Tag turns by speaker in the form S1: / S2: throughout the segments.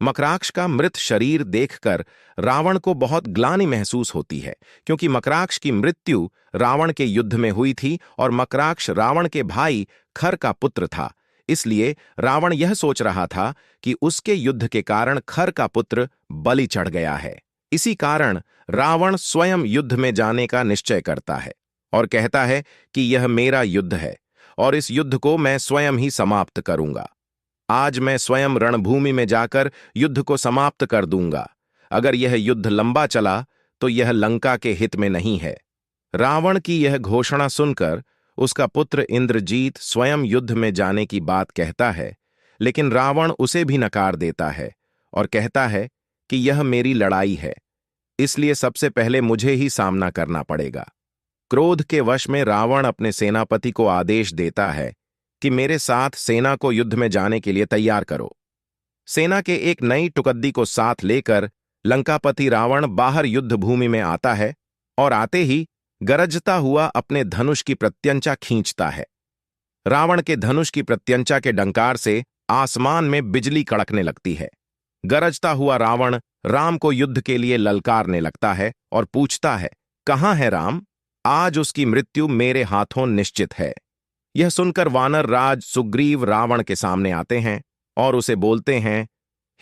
S1: मकराक्ष का मृत शरीर देखकर रावण को बहुत ग्लानि महसूस होती है, क्योंकि मकराक्ष की मृत्यु रावण के युद्ध में हुई थी और मकराक्ष रावण के भाई खर का पुत्र था। इसलिए रावण यह सोच रहा था कि उसके युद्ध के कारण खर का पुत्र बलि चढ़ गया है। इसी कारण रावण स्वयं युद्ध में जाने का निश्चय करता है और कहता है कि यह मेरा युद्ध है और इस युद्ध को मैं स्वयं ही समाप्त करूंगा। आज मैं स्वयं रणभूमि में जाकर युद्ध को समाप्त कर दूंगा। अगर यह युद्ध लंबा चला तो यह लंका के हित में नहीं है। रावण की यह घोषणा सुनकर उसका पुत्र इंद्रजीत स्वयं युद्ध में जाने की बात कहता है, लेकिन रावण उसे भी नकार देता है और कहता है कि यह मेरी लड़ाई है, इसलिए सबसे पहले मुझे ही सामना करना पड़ेगा। क्रोध के वश में रावण अपने सेनापति को आदेश देता है कि मेरे साथ सेना को युद्ध में जाने के लिए तैयार करो। सेना के एक नई टुकड़ी को साथ लेकर लंकापति रावण बाहर युद्ध भूमि में आता है और आते ही गरजता हुआ अपने धनुष की प्रत्यंचा खींचता है। रावण के धनुष की प्रत्यंचा के डंकार से आसमान में बिजली कड़कने लगती है। गरजता हुआ रावण राम को युद्ध के लिए ललकारने लगता है और पूछता है, कहाँ है राम? आज उसकी मृत्यु मेरे हाथों निश्चित है। यह सुनकर वानर राज सुग्रीव रावण के सामने आते हैं और उसे बोलते हैं,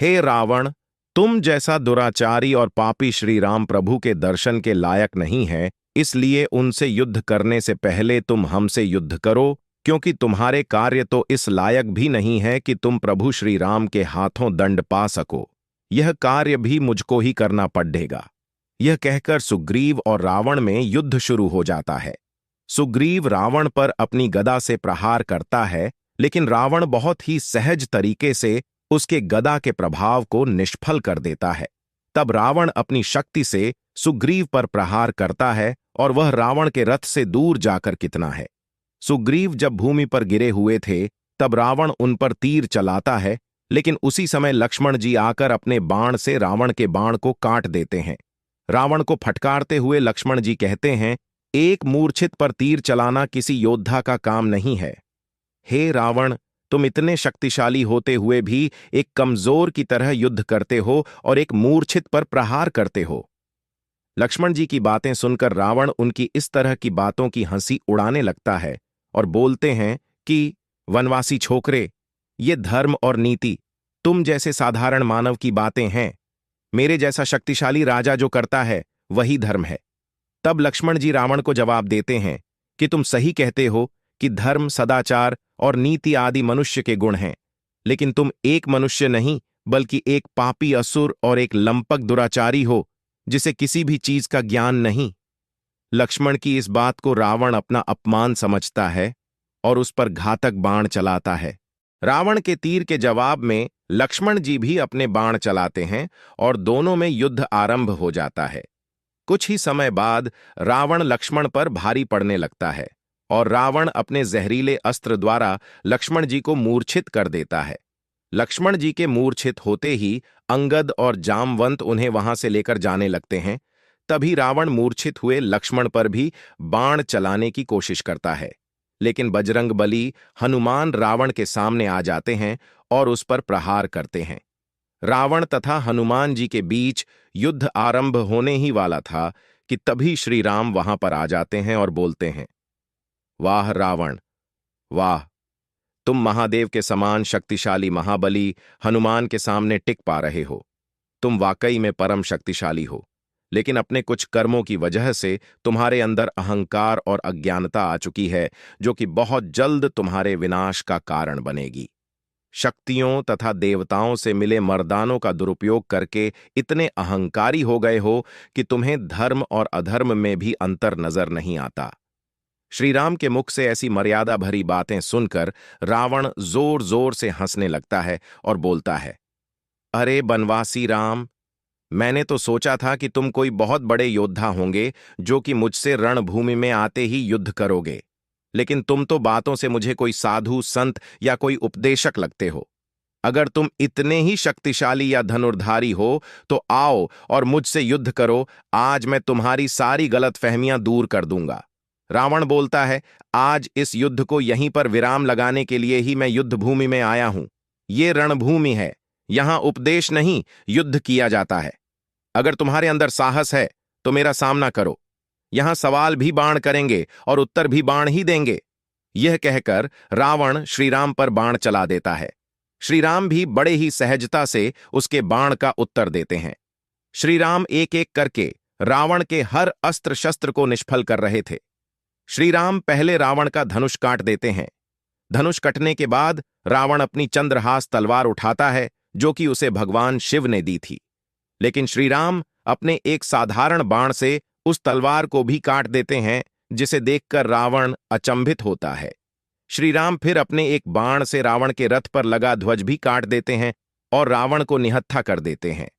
S1: हे रावण, तुम जैसा दुराचारी और पापी श्री राम प्रभु के दर्शन के लायक नहीं है, इसलिए उनसे युद्ध करने से पहले तुम हमसे युद्ध करो, क्योंकि तुम्हारे कार्य तो इस लायक भी नहीं है कि तुम प्रभु श्री राम के हाथों दंड पा सको। यह कार्य भी मुझको ही करना पड़ेगा। यह कहकर सुग्रीव और रावण में युद्ध शुरू हो जाता है। सुग्रीव रावण पर अपनी गदा से प्रहार करता है, लेकिन रावण बहुत ही सहज तरीके से उसके गदा के प्रभाव को निष्फल कर देता है। तब रावण अपनी शक्ति से सुग्रीव पर प्रहार करता है और वह रावण के रथ से दूर जाकर कितना है। सुग्रीव जब भूमि पर गिरे हुए थे तब रावण उन पर तीर चलाता है, लेकिन उसी समय लक्ष्मण जी आकर अपने बाण से रावण के बाण को काट देते हैं। रावण को फटकारते हुए लक्ष्मण जी कहते हैं, एक मूर्छित पर तीर चलाना किसी योद्धा का काम नहीं है। हे रावण, तुम इतने शक्तिशाली होते हुए भी एक कमजोर की तरह युद्ध करते हो और एक मूर्छित पर प्रहार करते हो। लक्ष्मण जी की बातें सुनकर रावण उनकी इस तरह की बातों की हंसी उड़ाने लगता है और बोलते हैं कि वनवासी छोकरे, ये धर्म और नीति तुम जैसे साधारण मानव की बातें हैं। मेरे जैसा शक्तिशाली राजा जो करता है वही धर्म है। तब लक्ष्मण जी रावण को जवाब देते हैं कि तुम सही कहते हो कि धर्म, सदाचार और नीति आदि मनुष्य के गुण हैं, लेकिन तुम एक मनुष्य नहीं बल्कि एक पापी असुर और एक लंपक दुराचारी हो जिसे किसी भी चीज का ज्ञान नहीं। लक्ष्मण की इस बात को रावण अपना अपमान समझता है और उस पर घातक बाण चलाता है। रावण के तीर के जवाब में लक्ष्मण जी भी अपने बाण चलाते हैं और दोनों में युद्ध आरंभ हो जाता है। कुछ ही समय बाद रावण लक्ष्मण पर भारी पड़ने लगता है और रावण अपने जहरीले अस्त्र द्वारा लक्ष्मण जी को मूर्छित कर देता है। लक्ष्मण जी के मूर्छित होते ही अंगद और जामवंत उन्हें वहां से लेकर जाने लगते हैं। तभी रावण मूर्छित हुए लक्ष्मण पर भी बाण चलाने की कोशिश करता है, लेकिन बजरंगबली हनुमान रावण के सामने आ जाते हैं और उस पर प्रहार करते हैं। रावण तथा हनुमान जी के बीच युद्ध आरंभ होने ही वाला था कि तभी श्री राम वहां पर आ जाते हैं और बोलते हैं, वाह रावण, वाह! तुम महादेव के समान शक्तिशाली महाबली हनुमान के सामने टिक पा रहे हो। तुम वाकई में परम शक्तिशाली हो, लेकिन अपने कुछ कर्मों की वजह से तुम्हारे अंदर अहंकार और अज्ञानता आ चुकी है, जो कि बहुत जल्द तुम्हारे विनाश का कारण बनेगी। शक्तियों तथा देवताओं से मिले वरदानों का दुरुपयोग करके इतने अहंकारी हो गए हो कि तुम्हें धर्म और अधर्म में भी अंतर नजर नहीं आता। श्री राम के मुख से ऐसी मर्यादा भरी बातें सुनकर रावण जोर जोर से हंसने लगता है और बोलता है, अरे बनवासी राम, मैंने तो सोचा था कि तुम कोई बहुत बड़े योद्धा होंगे जो कि मुझसे रणभूमि में आते ही युद्ध करोगे, लेकिन तुम तो बातों से मुझे कोई साधु संत या कोई उपदेशक लगते हो। अगर तुम इतने ही शक्तिशाली या धनुर्धारी हो तो आओ और मुझसे युद्ध करो। आज मैं तुम्हारी सारी गलतफहमियां दूर कर दूंगा। रावण बोलता है, आज इस युद्ध को यहीं पर विराम लगाने के लिए ही मैं युद्ध भूमि में आया हूं। ये रणभूमि है, यहां उपदेश नहीं, युद्ध किया जाता है। अगर तुम्हारे अंदर साहस है तो मेरा सामना करो। यहां सवाल भी बाण करेंगे और उत्तर भी बाण ही देंगे। यह कहकर रावण श्रीराम पर बाण चला देता है। श्रीराम भी बड़े ही सहजता से उसके बाण का उत्तर देते हैं। श्रीराम एक एक करके रावण के हर अस्त्र शस्त्र को निष्फल कर रहे थे। श्रीराम पहले रावण का धनुष काट देते हैं। धनुष कटने के बाद रावण अपनी चंद्रहास तलवार उठाता है, जो कि उसे भगवान शिव ने दी थी। लेकिन श्रीराम अपने एक साधारण बाण से उस तलवार को भी काट देते हैं, जिसे देखकर रावण अचंभित होता है। श्रीराम फिर अपने एक बाण से रावण के रथ पर लगा ध्वज भी काट देते हैं और रावण को निहत्था कर देते हैं।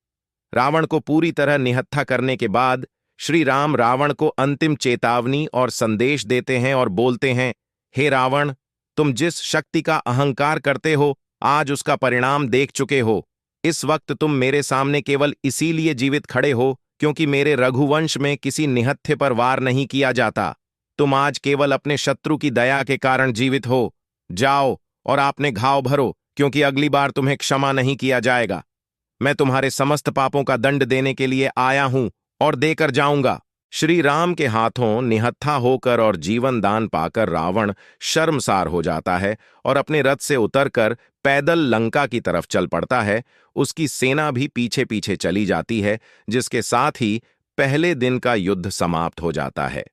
S1: रावण को पूरी तरह निहत्था करने के बाद श्री राम रावण को अंतिम चेतावनी और संदेश देते हैं और बोलते हैं, हे रावण, तुम जिस शक्ति का अहंकार करते हो, आज उसका परिणाम देख चुके हो। इस वक्त तुम मेरे सामने केवल इसीलिए जीवित खड़े हो क्योंकि मेरे रघुवंश में किसी निहत्थे पर वार नहीं किया जाता। तुम आज केवल अपने शत्रु की दया के कारण जीवित हो। जाओ और आपने घाव भरो, क्योंकि अगली बार तुम्हें क्षमा नहीं किया जाएगा। मैं तुम्हारे समस्त पापों का दंड देने के लिए आया हूं और देकर जाऊंगा। श्री राम के हाथों निहत्था होकर और जीवन दान पाकर रावण शर्मसार हो जाता है और अपने रथ से उतरकर पैदल लंका की तरफ चल पड़ता है। उसकी सेना भी पीछे पीछे चली जाती है, जिसके साथ ही पहले दिन का युद्ध समाप्त हो जाता है।